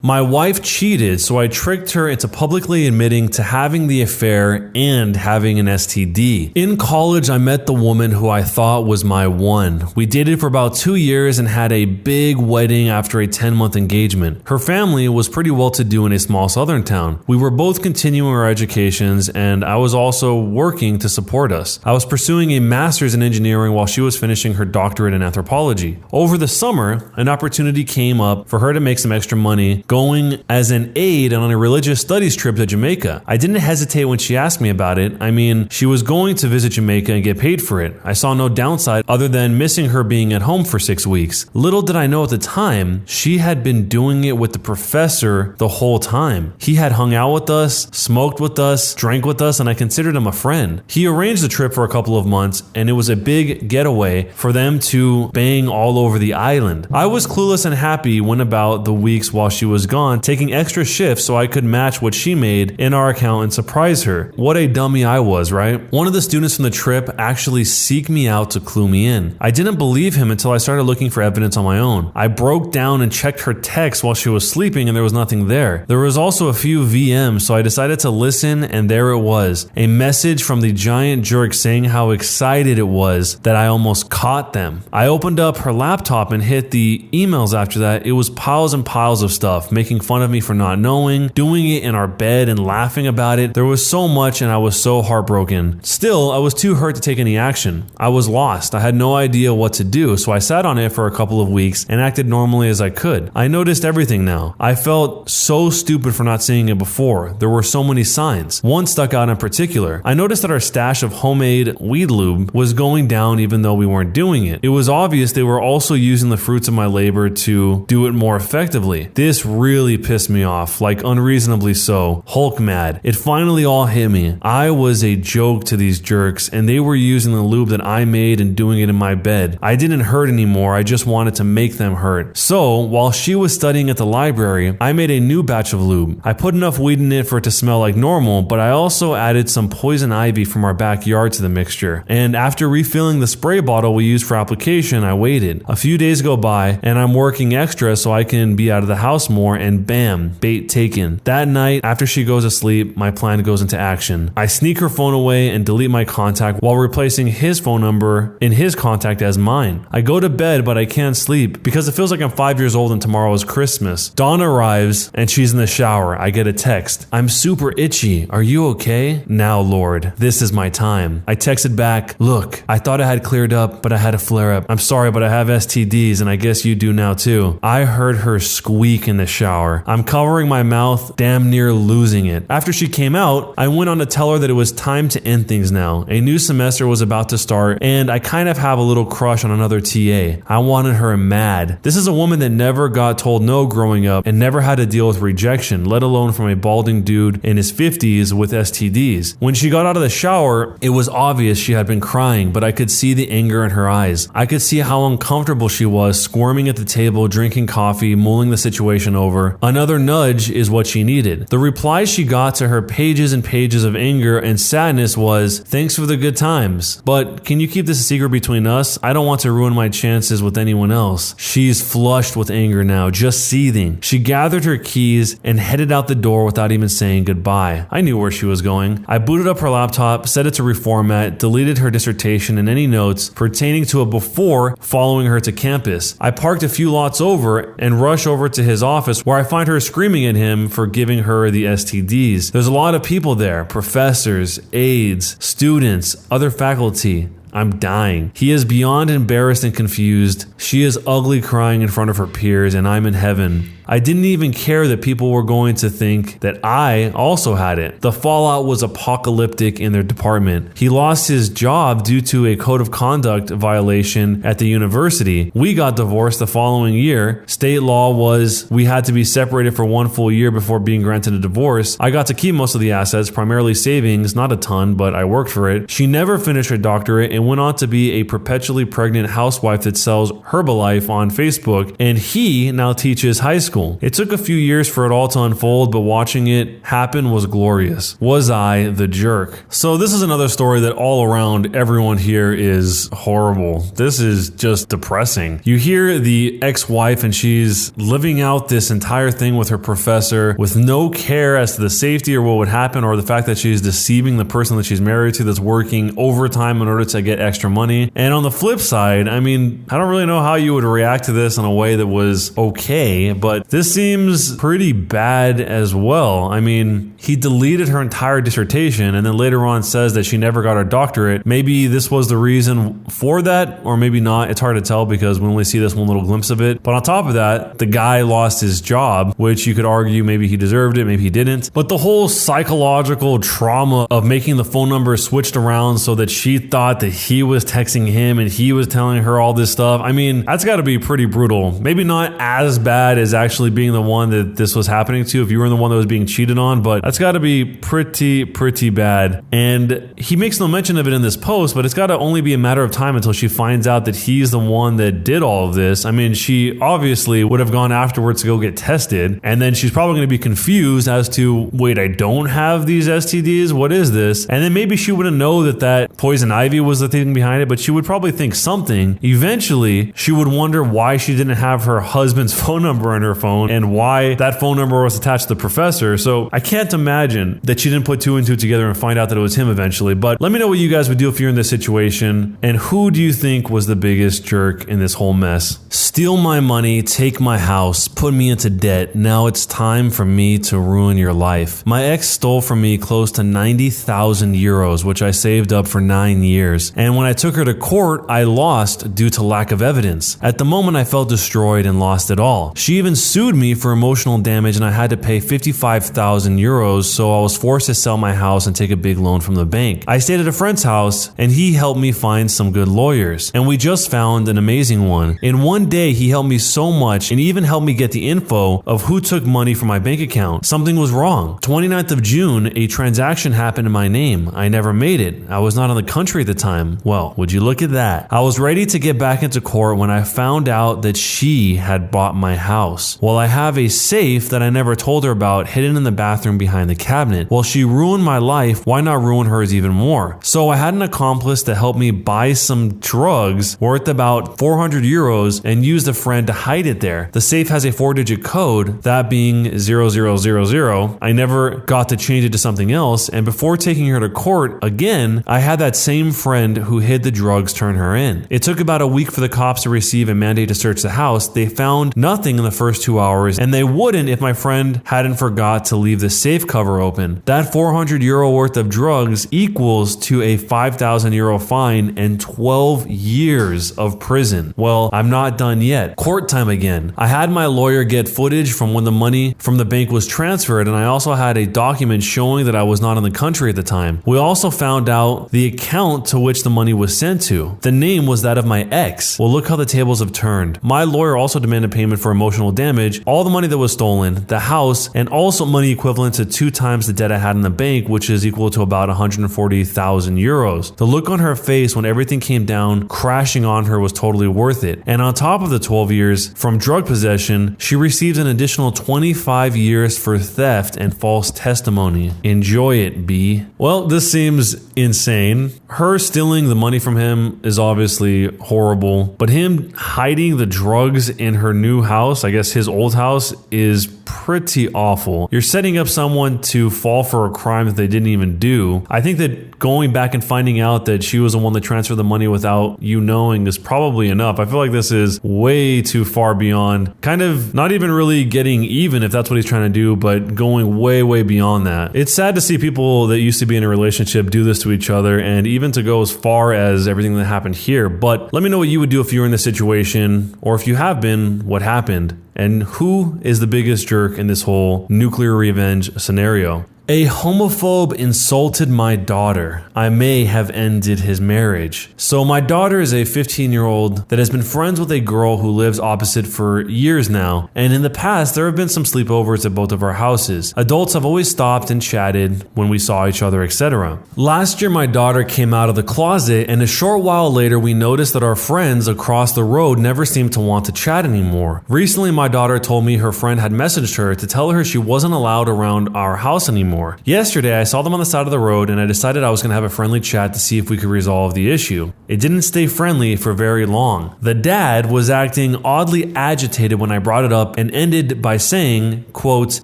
My wife cheated, so I tricked her into publicly admitting to having the affair and having an STD. In college, I met the woman who I thought was my one. We dated for about 2 years and had a big wedding after a 10-month engagement. Her family was pretty well-to-do in a small southern town. We were both continuing our educations, and I was also working to support us. I was pursuing a master's in engineering while she was finishing her doctorate in anthropology. Over the summer, an opportunity came up for her to make some extra money going as an aide on a religious studies trip to Jamaica. I didn't hesitate when she asked me about it. I mean, she was going to visit Jamaica and get paid for it. I saw no downside other than missing her being at home for 6 weeks. Little did I know at the time, she had been doing it with the professor the whole time. He had hung out with us, smoked with us, drank with us, and I considered him a friend. He arranged the trip for a couple of months, and it was a big getaway for them to bang all over the island. I was clueless and happy, went about the weeks while she was gone, taking extra shifts so I could match what she made in our account and surprise her. What a dummy I was, right? One of the students from the trip actually seeked me out to clue me in. I didn't believe him until I started looking for evidence on my own. I broke down and checked her text while she was sleeping and there was nothing there. There was also a few VMs, so I decided to listen, and there it was. A message from the giant jerk saying how excited it was that I almost caught them. I opened up her laptop and hit the emails after that. It was piles and piles of stuff, making fun of me for not knowing, doing it in our bed and laughing about it. There was so much and I was so heartbroken. Still, I was too hurt to take any action. I was lost. I had no idea what to do, so I sat on it for a couple of weeks and acted normally as I could. I noticed everything now. I felt so stupid for not seeing it before. There were so many signs. One stuck out in particular. I noticed that our stash of homemade weed lube was going down even though we weren't doing it. It was obvious they were also using the fruits of my labor to do it more effectively. This really pissed me off, like unreasonably so. Hulk mad. It finally all hit me. I was a joke to these jerks, and they were using the lube that I made and doing it in my bed. I didn't hurt anymore, I just wanted to make them hurt. So, while she was studying at the library, I made a new batch of lube. I put enough weed in it for it to smell like normal, but I also added some poison ivy from our backyard to the mixture. And after refilling the spray bottle we used for application, I waited. A few days go by, and I'm working extra so I can be out of the house more, and bam, bait taken. That night, after she goes to sleep, my plan goes into action. I sneak her phone away and delete my contact while replacing his phone number in his contact as mine. I go to bed, but I can't sleep because it feels like I'm 5 years old and tomorrow is Christmas. Dawn arrives and she's in the shower. I get a text. I'm super itchy. Are you okay? Now, Lord, this is my time. I texted back, look, I thought I had cleared up, but I had a flare up. I'm sorry, but I have STDs and I guess you do now too. I heard her squeak in the shower. I'm covering my mouth, damn near losing it. After she came out, I went on to tell her that it was time to end things now. A new semester was about to start, and I kind of have a little crush on another TA. I wanted her mad. This is a woman that never got told no growing up and never had to deal with rejection, let alone from a balding dude in his 50s with STDs. When she got out of the shower, it was obvious she had been crying, but I could see the anger in her eyes. I could see how uncomfortable she was, squirming at the table, drinking coffee, mulling the situation over. Another nudge is what she needed. The reply she got to her pages and pages of anger and sadness was, thanks for the good times, but can you keep this a secret between us? I don't want to ruin my chances with anyone else. She's flushed with anger now, just seething. She gathered her keys and headed out the door without even saying goodbye. I knew where she was going. I booted up her laptop, set it to reformat, deleted her dissertation and any notes pertaining to it before following her to campus. I parked a few lots over and rushed over to his office where I find her screaming at him for giving her the STDs. There's a lot of people there, professors, aides, students, other faculty. I'm dying. He is beyond embarrassed and confused. She is ugly crying in front of her peers, and I'm in heaven. I didn't even care that people were going to think that I also had it. The fallout was apocalyptic in their department. He lost his job due to a code of conduct violation at the university. We got divorced the following year. State law was we had to be separated for 1 full year before being granted a divorce. I got to keep most of the assets, primarily savings, not a ton, but I worked for it. She never finished her doctorate and went on to be a perpetually pregnant housewife that sells Herbalife on Facebook, and he now teaches high school. school. It took a few years for it all to unfold, but watching it happen was glorious. Was I the jerk? So this is another story that all around everyone here is horrible. This is just depressing. You hear the ex-wife and she's living out this entire thing with her professor with no care as to the safety or what would happen, or the fact that she's deceiving the person that she's married to that's working overtime in order to get extra money. And on the flip side, I mean, I don't really know how you would react to this in a way that was okay, but this seems pretty bad as well. I mean, he deleted her entire dissertation and then later on says that she never got her doctorate. Maybe this was the reason for that, or maybe not. It's hard to tell because we only see this one little glimpse of it. But on top of that, the guy lost his job, which you could argue maybe he deserved it, maybe he didn't. But the whole psychological trauma of making the phone number switched around so that she thought that he was texting him and he was telling her all this stuff, I mean, that's got to be pretty brutal. Maybe not as bad as actually being the one that this was happening to if you were the one that was being cheated on, but that's got to be pretty bad. And he makes no mention of it in this post, but it's got to only be a matter of time until she finds out that he's the one that did all of this. I mean, she obviously would have gone afterwards to go get tested, and then she's probably going to be confused as to, wait, I don't have these STDs? What is this? And then maybe she wouldn't know that poison ivy was the thing behind it, but she would probably think something. Eventually, she would wonder why she didn't have her husband's phone number on her phone and why that phone number was attached to the professor. So I can't imagine that she didn't put two and two together and find out that it was him eventually. But let me know what you guys would do if you're in this situation, and who do you think was the biggest jerk in this whole mess? Steal my money, take my house, put me into debt. Now it's time for me to ruin your life. My ex stole from me close to 90,000 euros, which I saved up for 9 years. And when I took her to court, I lost due to lack of evidence. At the moment, I felt destroyed and lost it all. She even sued me for emotional damage, and I had to pay 55,000 euros, so I was forced to sell my house and take a big loan from the bank. I stayed at a friend's house, and he helped me find some good lawyers. And we just found an amazing one. In one day, he helped me so much and even helped me get the info of who took money from my bank account. Something was wrong. 29th of June, a transaction happened in my name. I never made it. I was not in the country at the time. Well, would you look at that? I was ready to get back into court when I found out that she had bought my house. Well, I have a safe that I never told her about hidden in the bathroom behind the cabinet. Well, she ruined my life. Why not ruin hers even more? So I had an accomplice to help me buy some drugs worth about 400 euros and used a friend to hide it there. The safe has a 4-digit code, that being 0000. I never got to change it to something else, and before taking her to court again, I had that same friend who hid the drugs turn her in. It took about a week for the cops to receive a mandate to search the house. They found nothing in the first 2 hours, and they wouldn't if my friend hadn't forgot to leave the safe cover open. That 400 euro worth of drugs equals to a 5,000 euro fine and 12 years of prison. Well, I'm not done yet. Court time again. I had my lawyer get footage from when the money from the bank was transferred, and I also had a document showing that I was not in the country at the time. We also found out the account to which the money was sent to. The name was that of my ex. Well, look how the tables have turned. My lawyer also demanded payment for emotional damage, all the money that was stolen, the house, and also money equivalent to 2 times the debt I had in the bank, which is equal to about 140,000 euros. The look on her face when everything came down crashing on her was totally worth it. And on top of the 12 years from drug possession, she received an additional 25 years for theft and false testimony. Enjoy it, B. Well, this seems insane. Her stealing the money from him is obviously horrible, but him hiding the drugs in her new house, I guess his old house, is pretty awful. You're setting up someone to fall for a crime that they didn't even do. I think that going back and finding out that she was the one that transferred the money without you knowing is probably enough. I feel like this is way too far beyond, kind of not even really getting even if that's what he's trying to do, but going way beyond that. It's sad to see people that used to be in a relationship do this to each other, and even to go as far as everything that happened here. But let me know what you would do if you were in this situation, or if you have been, what happened, and who is the biggest jerk in this whole nuclear revenge scenario. A homophobe insulted my daughter. I may have ended his marriage. So my daughter is a 15-year-old that has been friends with a girl who lives opposite for years now, and in the past there have been some sleepovers at both of our houses. Adults have always stopped and chatted when we saw each other, etc. Last year my daughter came out of the closet, and a short while later we noticed that our friends across the road never seemed to want to chat anymore. Recently my daughter told me her friend had messaged her to tell her she wasn't allowed around our house anymore. Yesterday I saw them on the side of the road and I decided I was going to have a friendly chat to see if we could resolve the issue. It didn't stay friendly for very long. The dad was acting oddly agitated when I brought it up and ended by saying, quote,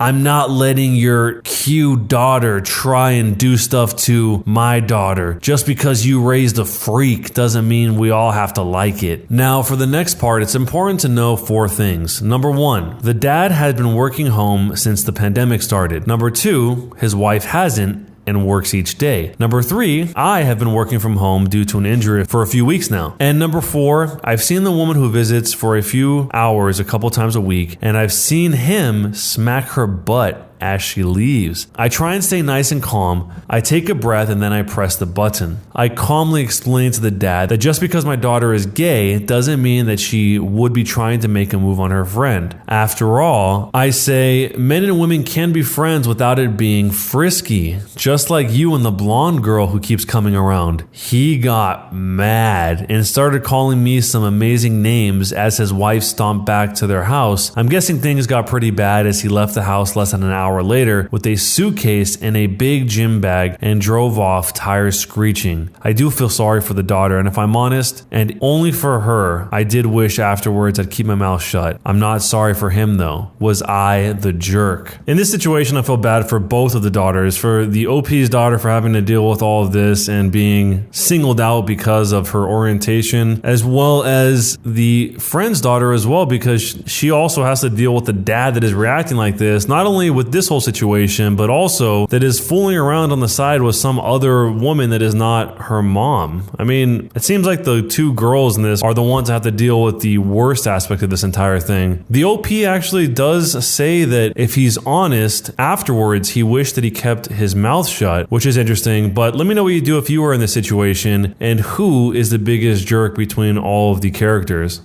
"I'm not letting your cute daughter try and do stuff to my daughter. Just because you raised a freak doesn't mean we all have to like it." Now for the next part, it's important to know 4 things. Number 1, the dad had been working home since the pandemic started. Number 2, his wife hasn't and works each day. Number 3, I have been working from home due to an injury for a few weeks now. And number 4, I've seen the woman who visits for a few hours a couple times a week, and I've seen him smack her butt as she leaves. I try and stay nice and calm. I take a breath and then I press the button. I calmly explain to the dad that just because my daughter is gay doesn't mean that she would be trying to make a move on her friend. After all, I say men and women can be friends without it being frisky. Just like you and the blonde girl who keeps coming around. He got mad and started calling me some amazing names as his wife stomped back to their house. I'm guessing things got pretty bad as he left the house less than an hour later with a suitcase and a big gym bag and drove off, tires screeching. I do feel sorry for the daughter, and if I'm honest, and only for her, I did wish afterwards I'd keep my mouth shut. I'm not sorry for him though. Was I the jerk? In this situation, I feel bad for both of the daughters, for the OP's daughter for having to deal with all of this and being singled out because of her orientation, as well as the friend's daughter as well, because she also has to deal with the dad that is reacting like this, not only with this whole situation, but also that is fooling around on the side with some other woman that is not her mom. I mean, it seems like the 2 girls in this are the ones that have to deal with the worst aspect of this entire thing. The OP actually does say that if he's honest, afterwards he wished that he kept his mouth shut, which is interesting, but let me know what you do if you were in this situation and who is the biggest jerk between all of the characters.